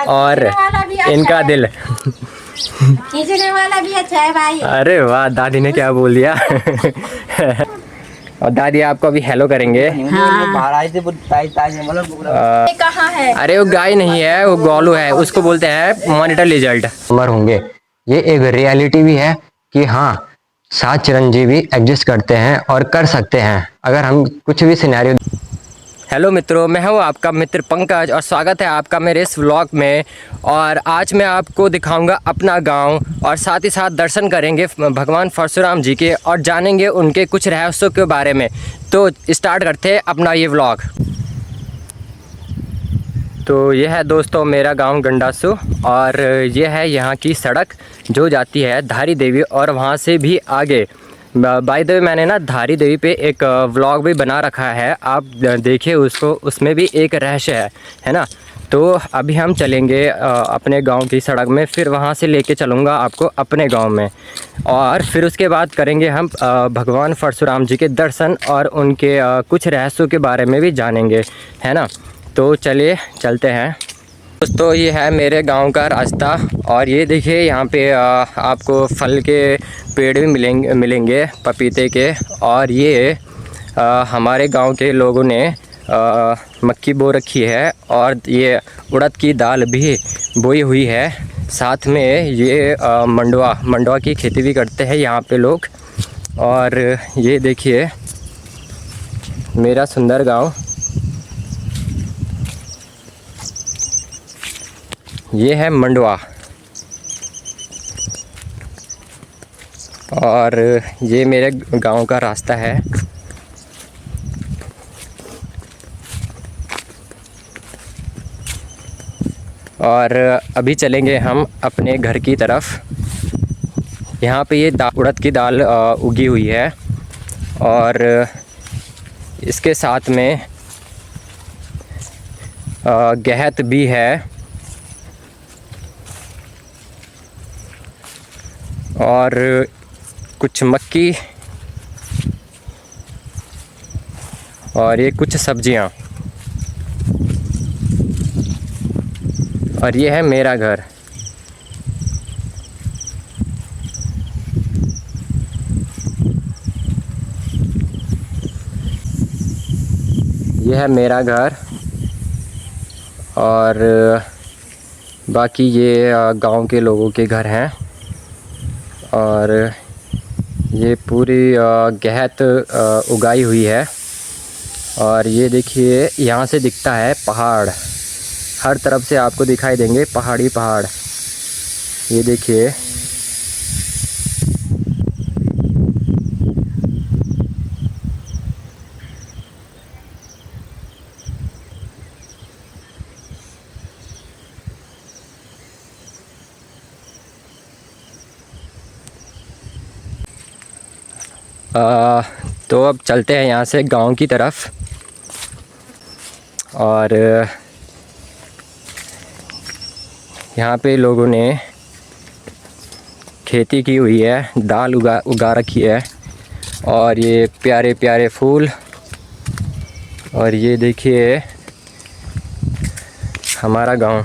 और इनका दिल। खींचने वाला भी अच्छा है भाई। अरे वाह, दादी ने क्या बोल दिया। और दादी आपको अभी हेलो करेंगे। कहाँ है? अरे वो गाय नहीं है, वो गोलू है, उसको बोलते हैं मॉनिटर लिजर्ड। उम्र होंगे, ये एक रियलिटी भी है कि हाँ, 7 चिरंजीवी एग्जिस्ट करते हैं और कर सकते हैं अगर हम कुछ भी सिनेरियो। हेलो मित्रों, मैं हूं आपका मित्र पंकज और स्वागत है आपका मेरे इस व्लॉग में। और आज मैं आपको दिखाऊंगा अपना गांव और साथ ही साथ दर्शन करेंगे भगवान परशुराम जी के और जानेंगे उनके कुछ रहस्यों के बारे में। तो स्टार्ट करते हैं अपना ये व्लॉग। तो यह है दोस्तों मेरा गांव गंडासू और यह है यहाँ की सड़क जो जाती है धारी देवी और वहाँ से भी आगे। बाय द वे मैंने ना धारी देवी पे एक व्लॉग भी बना रखा है, आप देखिए उसको, उसमें भी एक रहस्य है ना। तो अभी हम चलेंगे अपने गांव की सड़क में, फिर वहाँ से लेके चलूँगा आपको अपने गांव में और फिर उसके बाद करेंगे हम भगवान परशुराम जी के दर्शन और उनके कुछ रहस्यों के बारे में भी जानेंगे, है ना। तो चलिए चलते हैं दोस्तों। ये है मेरे गांव का रास्ता और ये देखिए यहाँ पे आपको फल के पेड़ भी मिलेंगे पपीते के। और ये हमारे गांव के लोगों ने मक्की बो रखी है और ये उड़द की दाल भी बोई हुई है। साथ में ये मंडवा की खेती भी करते हैं यहाँ पे लोग। और ये देखिए मेरा सुंदर गांव, ये है मंडवा। और ये मेरे गांव का रास्ता है। और अभी चलेंगे हम अपने घर की तरफ। यहाँ पे ये उड़द की दाल उगी हुई है और इसके साथ में गहत भी है और कुछ मक्की और ये कुछ सब्जियां। और ये है मेरा घर। ये है मेरा घर और बाकी ये गांव के लोगों के घर हैं। और ये पूरी गहत उगाई हुई है। और ये देखिए यहाँ से दिखता है पहाड़, हर तरफ से आपको दिखाई देंगे पहाड़ी पहाड़। ये देखिए तो अब चलते हैं यहाँ से गांव की तरफ। और यहाँ पे लोगों ने खेती की हुई है, दाल उगा रखी है। और ये प्यारे प्यारे फूल। और ये देखिए हमारा गांव,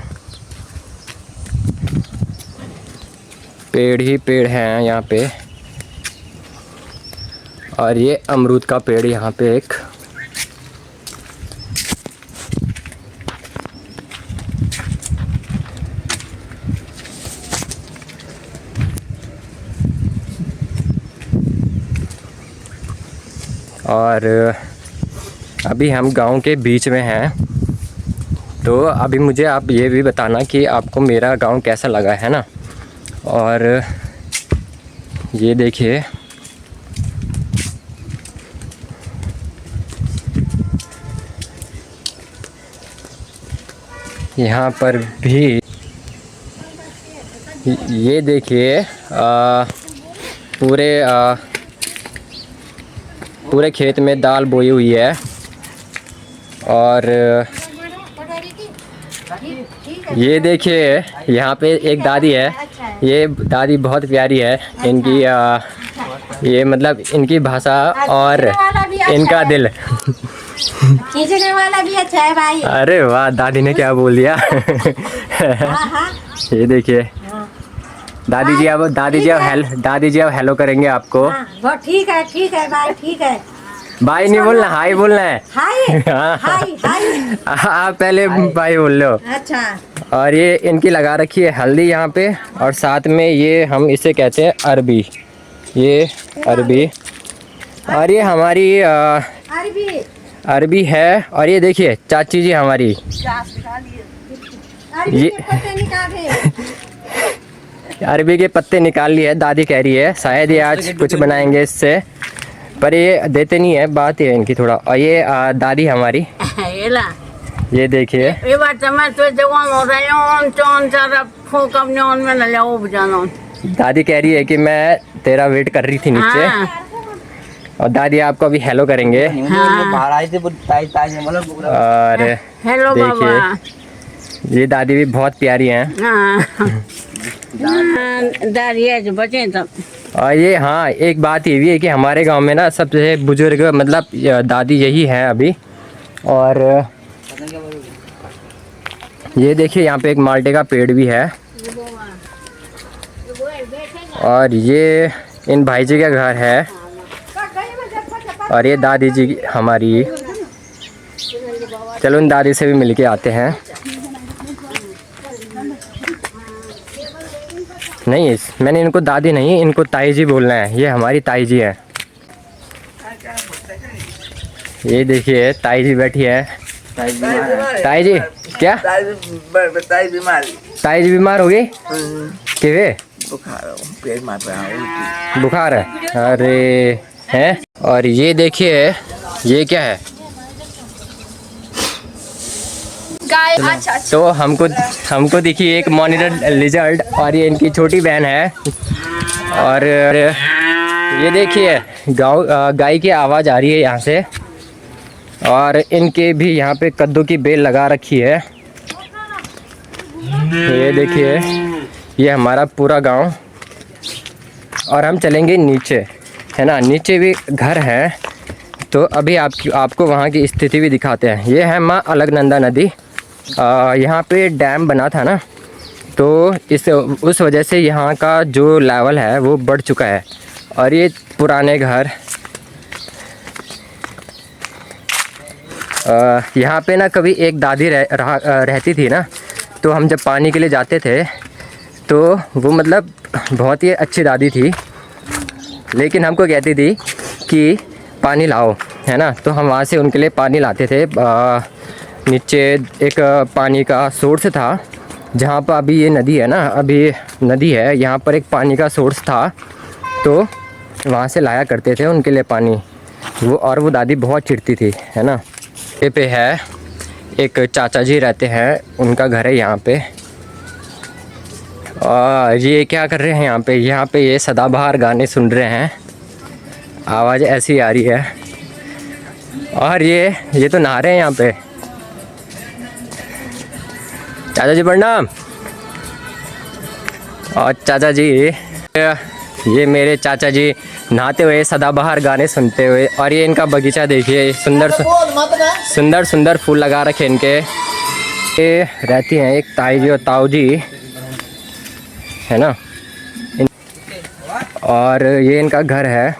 पेड़ ही पेड़ हैं यहाँ पे। और ये अमरूद का पेड़ यहाँ पे एक। और अभी हम गांव के बीच में हैं। तो अभी मुझे आप ये भी बताना कि आपको मेरा गांव कैसा लगा, है ना। और ये देखिए यहाँ पर भी, ये देखिए पूरे खेत में दाल बोई हुई है। और ये देखिए यहाँ पे एक दादी है। ये दादी बहुत प्यारी है। इनकी ये मतलब इनकी भाषा और इनका दिल। खींचने वाला भी अच्छा है भाई। अरे वाह, दादी ने क्या बोल दिया। हाँ हाँ ये देखिए हाँ दादी जी, अब दादी जी अब दादी जी अब हेलो करेंगे आपको। हाँ, वो ठीक है भाई, ठीक है। भाई नहीं बोलना, हाय बोलना है। हाय हाय हाय। आप पहले भाई बोल लो। अच्छा और ये इनकी लगा रखी है हल्दी यहाँ पे, और साथ में ये हम इसे कहते हैं अरबी, ये अरबी। और ये हमारी अरबी अरबी है। और ये देखिए चाची जी हमारी, अरबी ये के पत्ते निकाले। अरबी के पत्ते निकाल लिए दादी कह रही है, शायद ये आज कुछ बनाएंगे इससे, पर ये देते नहीं है, बात है इनकी थोड़ा। और ये दादी हमारी, ये देखिए ये बात मैं तो जवान हो रही हूँ, चौन चारा फूक अपने ऑन में न ले जाना। दादी कह रही है कि मैं तेरा वेट कर रही थी नीचे। और दादी आपको अभी हेलो करेंगे। और हेलो बाबा। देखिए ये दादी भी बहुत प्यारी हैं। दारिया जो बचे तब। और ये हाँ, एक बात ये भी है कि हमारे गांव में ना सबसे बुजुर्ग मतलब दादी यही हैं अभी। और ये देखिए यहाँ पे एक माल्टे का पेड़ भी है। और ये इन भाई जी का घर है। और ये दादी जी हमारी, चलो इन दादी से भी मिल के आते हैं। नहीं, मैंने इनको दादी नहीं, इनको ताई जी बोलना है। ये हमारी ताई जी है। ये देखिए ताई जी बैठी है। ताई जी क्या? ताई जी बीमार हो गई? किवे बुखार है? अरे हैं। और ये देखिए ये क्या है? गाय। अच्छा तो हमको दिखी एक मॉनिटर लिजर्ड, और ये इनकी छोटी बहन है। और ये देखिए गाय की आवाज़ आ रही है यहाँ से। और इनके भी यहाँ पे कद्दू की बेल लगा रखी है। ये देखिए ये हमारा पूरा गांव। और हम चलेंगे नीचे, है ना, नीचे भी घर है। तो अभी आपको वहाँ की स्थिति भी दिखाते हैं। ये है माँ अलकनंदा नदी। यहाँ पे डैम बना था ना, तो उस वजह से यहाँ का जो लेवल है वो बढ़ चुका है। और ये पुराने घर, यहाँ पे ना कभी एक दादी रहती थी ना, तो हम जब पानी के लिए जाते थे तो वो मतलब बहुत ही अच्छी दादी थी, लेकिन हमको कहती थी कि पानी लाओ, है ना। तो हम वहाँ से उनके लिए पानी लाते थे। नीचे एक पानी का सोर्स था, जहाँ पर अभी ये नदी है ना, अभी नदी है, यहाँ पर एक पानी का सोर्स था, तो वहाँ से लाया करते थे उनके लिए पानी वो। और वो दादी बहुत चिढ़ती थी, है ना। ये पे है एक चाचा जी रहते हैं, उनका घर है यहाँ पे। और ये क्या कर रहे हैं यहाँ पे ये सदाबहार गाने सुन रहे हैं, आवाज़ ऐसी आ रही है। और ये तो नहा रहे हैं यहाँ पे। चाचा जी प्रणाम। और चाचा जी, ये मेरे चाचा जी नहाते हुए सदाबहार गाने सुनते हुए। और ये इनका बगीचा देखिए, सुंदर सुंदर फूल लगा रखे इनके। ये रहती हैं एक ताई जी और ताऊ जी, है ना। और ये इनका घर है।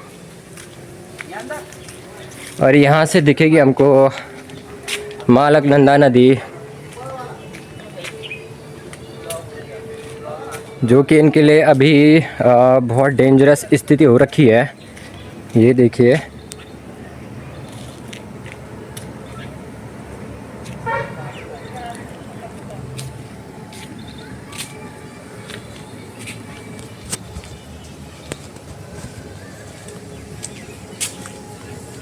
और यहाँ से दिखेगी हमको माँ अलकनंदा नदी, जो कि इनके लिए अभी बहुत डेंजरस स्थिति हो रखी है। ये देखिए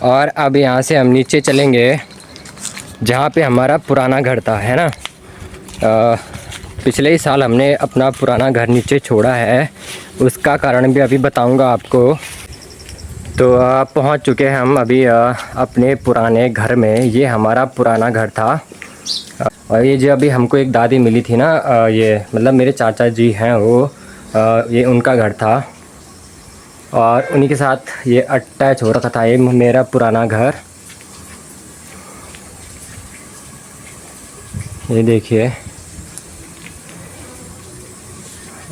और अब यहाँ से हम नीचे चलेंगे, जहाँ पे हमारा पुराना घर था, है ना। पिछले ही साल हमने अपना पुराना घर नीचे छोड़ा है, उसका कारण भी अभी बताऊंगा आपको। तो पहुंच चुके हैं हम अभी अपने पुराने घर में। ये हमारा पुराना घर था। और ये जो अभी हमको एक दादी मिली थी ना, ये मतलब मेरे चाचा जी हैं वो, ये उनका घर था। और उन्हीं के साथ ये अटैच हो रखा था ये मेरा पुराना घर। ये देखिए।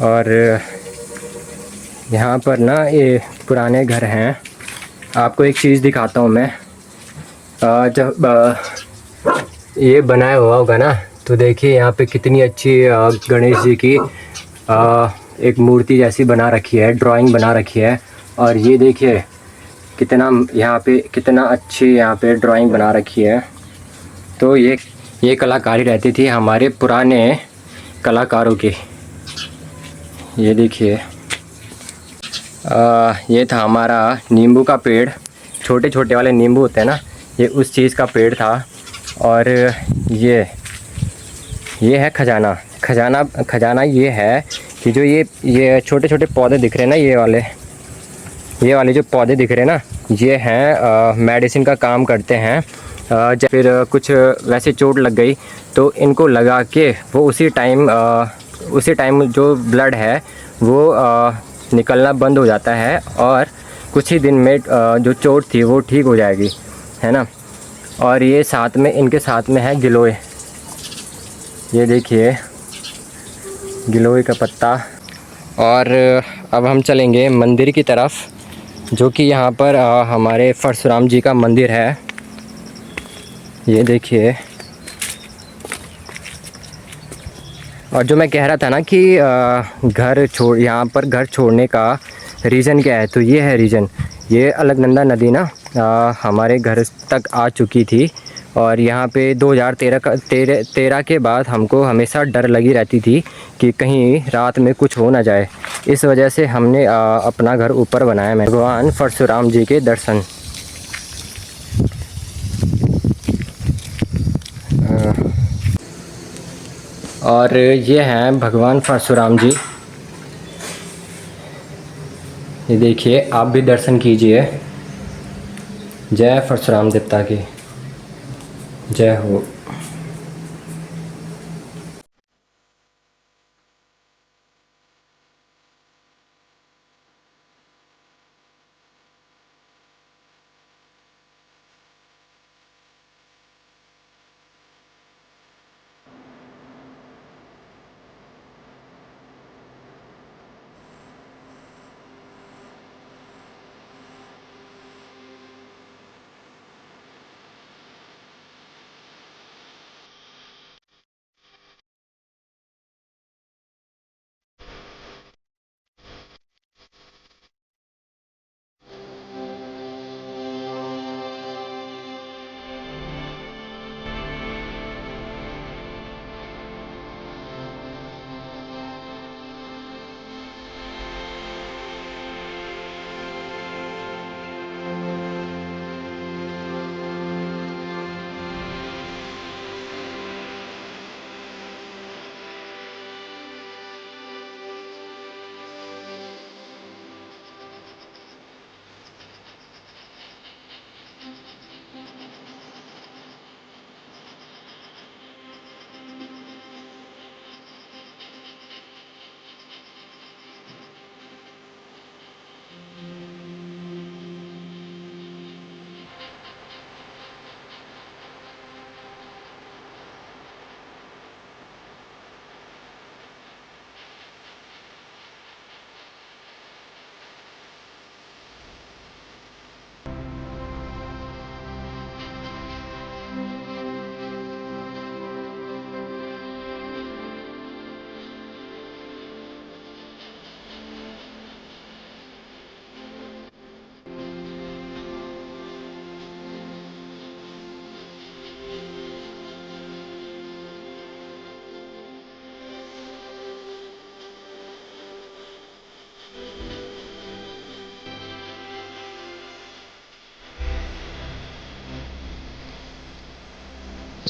और यहाँ पर ना ये पुराने घर हैं। आपको एक चीज़ दिखाता हूँ मैं। जब ये बनाया हुआ होगा ना, तो देखिए यहाँ पे कितनी अच्छी गणेश जी की एक मूर्ति जैसी बना रखी है, ड्राइंग बना रखी है। और ये देखिए कितना यहाँ पे कितना अच्छी यहाँ पे ड्राइंग बना रखी है। तो ये कलाकारी रहती थी हमारे पुराने कलाकारों की। ये देखिए ये था हमारा नींबू का पेड़। छोटे छोटे वाले नींबू होते हैं ना, ये उस चीज़ का पेड़ था। और ये है खजाना ये है कि जो ये छोटे छोटे पौधे दिख रहे हैं ना, ये वाले जो पौधे दिख रहे हैं ना, ये हैं मेडिसिन का काम करते हैं। जब फिर कुछ वैसे चोट लग गई तो इनको लगा के वो उसी टाइम जो ब्लड है वो निकलना बंद हो जाता है और कुछ ही दिन में जो चोट थी वो ठीक हो जाएगी, है ना। और ये इनके साथ में है गिलोय। ये देखिए गिलोय का पत्ता। और अब हम चलेंगे मंदिर की तरफ, जो कि यहाँ पर हमारे परशुराम जी का मंदिर है। ये देखिए। और जो मैं कह रहा था ना कि यहाँ पर घर छोड़ने का रीज़न क्या है, तो ये है रीज़न। ये अलकनंदा नदी ना हमारे घर तक आ चुकी थी। और यहाँ पे 2013 के बाद हमको हमेशा डर लगी रहती थी कि कहीं रात में कुछ हो ना जाए। इस वजह से हमने अपना घर ऊपर बनाया। मैं भगवान परशुराम जी के दर्शन। और ये हैं भगवान परशुराम जी। ये देखिए, आप भी दर्शन कीजिए। जय परशुराम देवता की जय हो।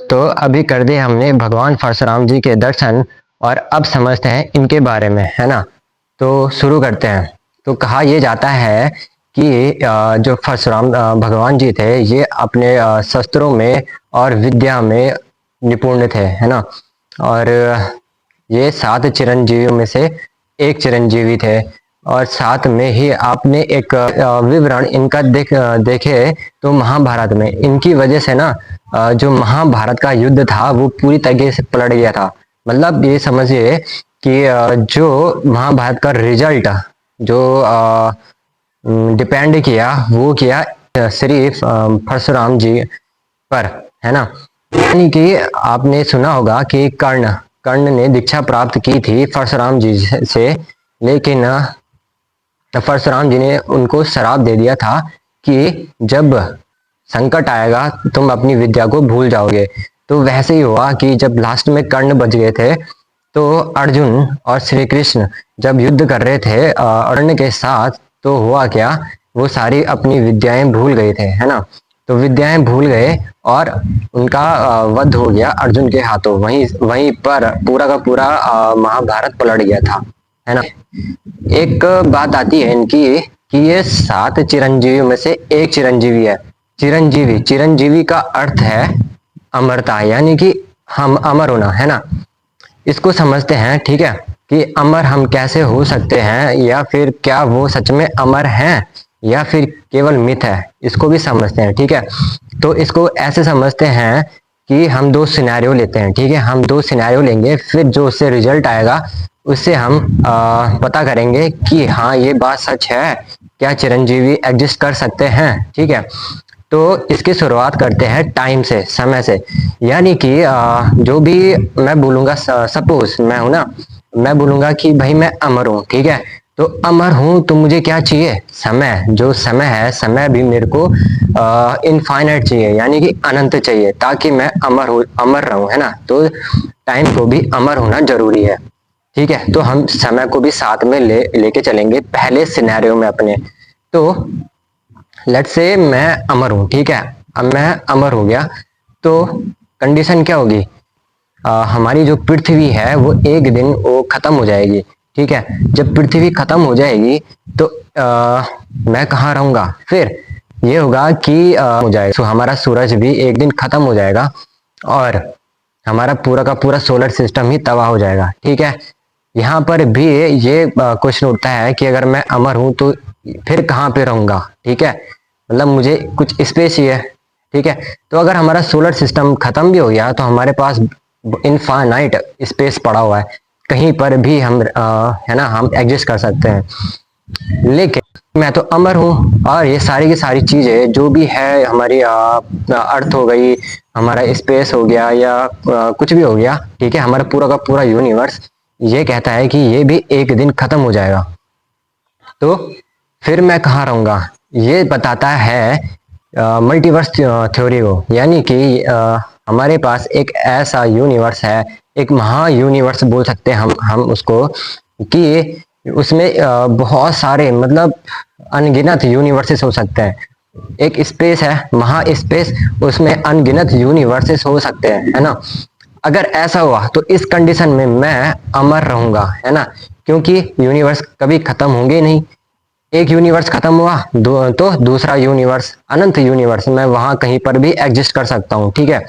तो अभी कर दिए हमने भगवान परशुराम जी के दर्शन, और अब समझते हैं इनके बारे में, है ना। तो शुरू करते हैं। तो कहा यह जाता है कि जो परशुराम भगवान जी थे, ये अपने शस्त्रों में और विद्या में निपुण थे, है ना। और ये 7 चिरंजीवियों में से एक चिरंजीवी थे। और साथ में ही आपने एक विवरण इनका देखे तो महाभारत में इनकी वजह से ना जो महाभारत का युद्ध था वो पूरी तरीके से पलट गया था। मतलब ये समझिए कि जो महाभारत का रिजल्ट जो डिपेंड किया वो किया सिर्फ परशुराम जी पर, है ना। यानी कि आपने सुना होगा कि कर्ण कर्ण ने दीक्षा प्राप्त की थी परशुराम जी से, लेकिन परशुराम जी ने उनको श्राप दे दिया था कि जब संकट आएगा तुम अपनी विद्या को भूल जाओगे। तो वैसे ही हुआ कि जब लास्ट में कर्ण बच गए थे तो अर्जुन और श्री कृष्ण जब युद्ध कर रहे थे कर्ण के साथ, तो हुआ क्या, वो सारी अपनी विद्याएं भूल गए थे, है ना। तो विद्याएं भूल गए और उनका वध हो गया अर्जुन के हाथों। वहीं वहीं पर पूरा का पूरा महाभारत पलट गया था, है ना। एक बात आती है इनकी कि ये 7 चिरंजीवियों में से एक चिरंजीवी है। चिरंजीवी चिरंजीवी का अर्थ है अमरता, यानी कि हम अमर होना, है ना। इसको समझते हैं, ठीक है, कि अमर हम कैसे हो सकते हैं, या फिर क्या वो सच में अमर हैं या फिर केवल मिथ है, इसको भी समझते हैं, ठीक है। तो इसको ऐसे समझते हैं कि हम 2 सिनेरियो लेते हैं, ठीक है। हम 2 सिनेरियो लेंगे, फिर जो उससे रिजल्ट आएगा उससे हम पता करेंगे कि हाँ ये बात सच है, क्या चिरंजीवी एग्जिस्ट कर सकते हैं, ठीक है। तो इसकी शुरुआत करते हैं टाइम से, समय से। यानी कि जो भी मैं बोलूंगा, सपोज मैं हूं ना, मैं बोलूंगा कि भाई मैं अमर हूं, ठीक है। तो अमर हूं तो मुझे क्या चाहिए, समय। जो समय है, समय भी मेरे को इनफाइनाइट चाहिए, यानी कि अनंत चाहिए, ताकि मैं अमर रहूं, है ना। तो टाइम को भी अमर होना जरूरी है, ठीक है। तो हम समय को भी साथ में लेके चलेंगे पहले सिनेरियो में अपने। तो लेट्स से मैं अमर हूं, ठीक है। अब मैं अमर हो गया तो कंडीशन क्या होगी, हमारी जो पृथ्वी है वो एक दिन वो खत्म हो जाएगी, ठीक है। जब पृथ्वी खत्म हो जाएगी तो मैं कहाँ रहूंगा, फिर ये होगा कि हो जाएगा, तो हमारा सूरज भी एक दिन खत्म हो जाएगा और हमारा पूरा का पूरा सोलर सिस्टम ही तबाह हो जाएगा, ठीक है। यहाँ पर भी ये क्वेश्चन उठता है कि अगर मैं अमर हूं तो फिर कहाँ पे रहूंगा, ठीक है। मतलब मुझे कुछ स्पेस ही है, ठीक है। तो अगर हमारा सोलर सिस्टम खत्म भी हो गया तो हमारे पास इनफाइनाइट स्पेस पड़ा हुआ है, कहीं पर भी हम है ना, हम एग्जिस्ट कर सकते हैं। लेकिन मैं तो अमर हूँ और ये सारी की सारी चीजें जो भी है, हमारी अर्थ हो गई, हमारा स्पेस हो गया, या कुछ भी हो गया, ठीक है, हमारा पूरा का पूरा यूनिवर्स ये कहता है कि ये भी एक दिन खत्म हो जाएगा। तो फिर मैं कहाँ रहूंगा, ये बताता है मल्टीवर्स थ्योरी को। यानी कि हमारे पास एक ऐसा यूनिवर्स है, एक महा यूनिवर्स बोल सकते हैं हम उसको, कि उसमें बहुत सारे, मतलब अनगिनत यूनिवर्सेस हो सकते हैं। एक स्पेस है, महा स्पेस, उसमें अनगिनत यूनिवर्सेस हो सकते हैं, है ना। अगर ऐसा हुआ तो इस कंडीशन में मैं अमर रहूंगा, है ना, क्योंकि यूनिवर्स कभी खत्म होंगे नहीं। एक यूनिवर्स खत्म हुआ तो दूसरा यूनिवर्स, अनंत यूनिवर्स, मैं वहां कहीं पर भी एग्जिस्ट कर सकता हूँ, ठीक है।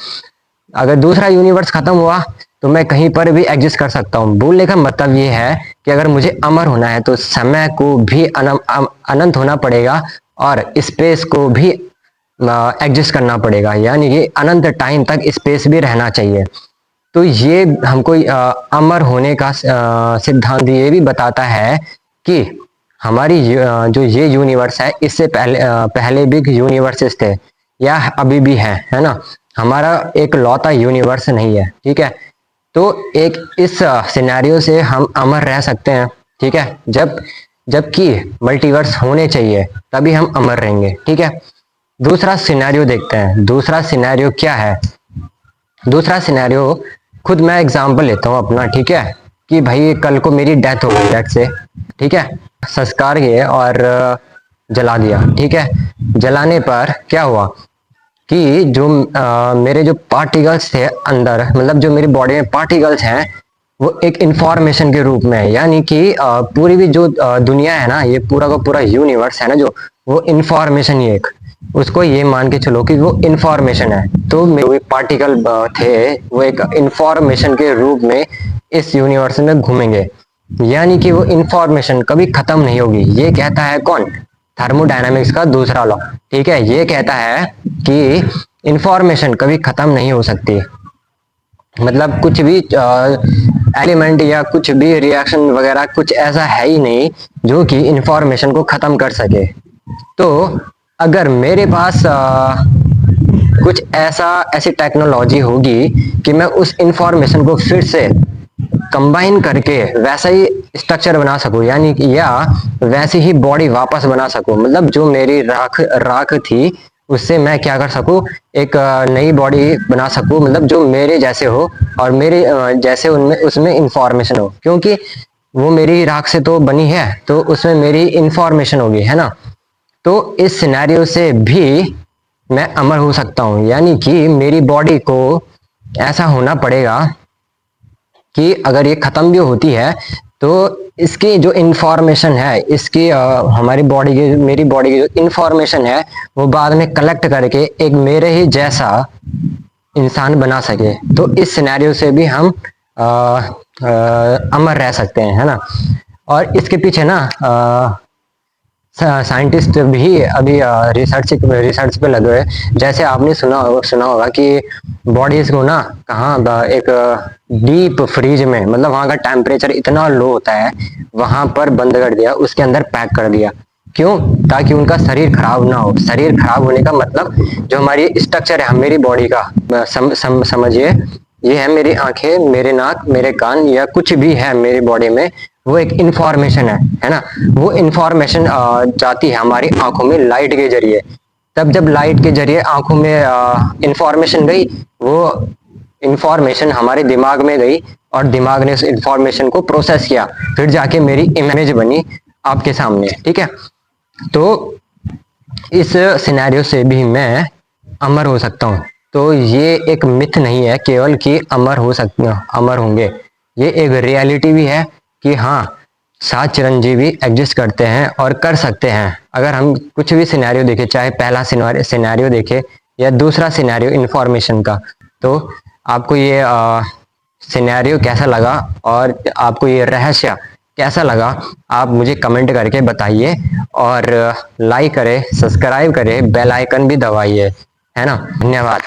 अगर दूसरा यूनिवर्स खत्म हुआ तो मैं कहीं पर भी एग्जिस्ट कर सकता हूँ। बोलने का मतलब ये है कि अगर मुझे अमर होना है तो समय को भी अनंत होना पड़ेगा और स्पेस को भी एग्जिस्ट करना पड़ेगा, यानी कि अनंत टाइम तक स्पेस भी रहना चाहिए। तो ये हमको अमर होने का सिद्धांत ये भी बताता है कि हमारी जो ये यूनिवर्स है, इससे पहले भी यूनिवर्सेस थे या अभी भी है ना। हमारा एक लौता यूनिवर्स नहीं है, ठीक है। तो एक इस सिनेरियो से हम अमर रह सकते हैं, ठीक है। जबकि मल्टीवर्स होने चाहिए तभी हम अमर रहेंगे, ठीक है। दूसरा सिनेरियो देखते हैं। दूसरा सिनेरियो क्या है, दूसरा सिनेरियो खुद मैं एग्जांपल लेता हूँ अपना, ठीक है, कि भाई कल को मेरी डेथ हो गई, डेथ से, ठीक है, संस्कार किए और जला दिया, ठीक है। जलाने पर क्या हुआ कि जो मेरे जो पार्टिकल्स थे अंदर, मतलब जो मेरी बॉडी में पार्टिकल्स हैं, वो एक इंफॉर्मेशन के रूप में है। यानी कि पूरी भी जो दुनिया है ना, ये पूरा का पूरा यूनिवर्स है ना, जो वो इंफॉर्मेशन ही एक, उसको ये मान के चलो कि वो इंफॉर्मेशन है। तो मेरे पार्टिकल थे वो एक इंफॉर्मेशन के रूप में इस यूनिवर्स में घूमेंगे, यानी कि वो इंफॉर्मेशन कभी खत्म नहीं होगी। ये कहता है कौन, थर्मोडायनामिक्स का दूसरा लॉ, ठीक है। ये कहता है कि इंफॉर्मेशन कभी ख़त्म नहीं हो सकती। मतलब कुछ भी एलिमेंट या कुछ भी रिएक्शन वगैरह कुछ ऐसा है ही नहीं जो कि इंफॉर्मेशन को ख़त्म कर सके। तो अगर मेरे पास कुछ ऐसी टेक्नोलॉजी होगी कि मैं उस इंफॉर्मेशन को फिर से कंबाइन करके वैसा ही स्ट्रक्चर बना सकूं, यानी कि या वैसी ही बॉडी वापस बना सकूं, मतलब जो मेरी राख राख थी उससे मैं क्या कर सकूं, एक नई बॉडी बना सकूं, मतलब जो मेरे जैसे हो और मेरे जैसे उनमें उसमें इंफॉर्मेशन हो, क्योंकि वो मेरी राख से तो बनी है तो उसमें मेरी इंफॉर्मेशन होगी, है ना। तो इस सिनेरियो से भी मैं अमर हो सकता हूँ, यानी कि मेरी बॉडी को ऐसा होना पड़ेगा कि अगर ये खत्म भी होती है तो इसकी जो इंफॉर्मेशन है, इसकी हमारी बॉडी की मेरी बॉडी की जो इंफॉर्मेशन है वो बाद में कलेक्ट करके एक मेरे ही जैसा इंसान बना सके। तो इस सिनेरियो से भी हम अमर रह सकते हैं, है ना। और इसके पीछे ना साइंटिस्ट भी अभी रिसर्च पे लगे हुए। जैसे आपने सुना होगा कि बॉडीज को ना कहाँ एक डीप फ्रीज में, मतलब वहाँ का टेम्परेचर इतना लो होता है, वहां पर बंद कर दिया, उसके अंदर पैक कर दिया। क्यों? ताकि उनका शरीर खराब ना हो। शरीर खराब होने का मतलब जो हमारी स्ट्रक्चर है मेरी बॉडी का, समझिए ये है मेरी आंखें, मेरे नाक, मेरे कान या कुछ भी है मेरी बॉडी में, वो एक इंफॉर्मेशन है ना। वो इंफॉर्मेशन जाती है हमारी आंखों में लाइट के जरिए। तब जब लाइट के जरिए आंखों में इंफॉर्मेशन गई, वो इंफॉर्मेशन हमारे दिमाग में गई और दिमाग ने उस इंफॉर्मेशन को प्रोसेस किया, फिर जाके मेरी इमेज बनी आपके सामने, ठीक है। तो इस सिनेरियो से भी मैं अमर हो सकता हूँ। तो ये एक मिथ नहीं है केवल कि अमर होंगे, ये एक रियलिटी भी है कि हाँ 7 चिरंजीवी एग्जिस्ट करते हैं और कर सकते हैं। अगर हम कुछ भी सिनेरियो देखें, चाहे पहला सिनेरियो देखें या दूसरा सिनेरियो इंफॉर्मेशन का, तो आपको ये सिनेरियो कैसा लगा और आपको ये रहस्य कैसा लगा, आप मुझे कमेंट करके बताइए। और लाइक करें, सब्सक्राइब करें, बेल आइकन भी दबाइए, है ना। धन्यवाद।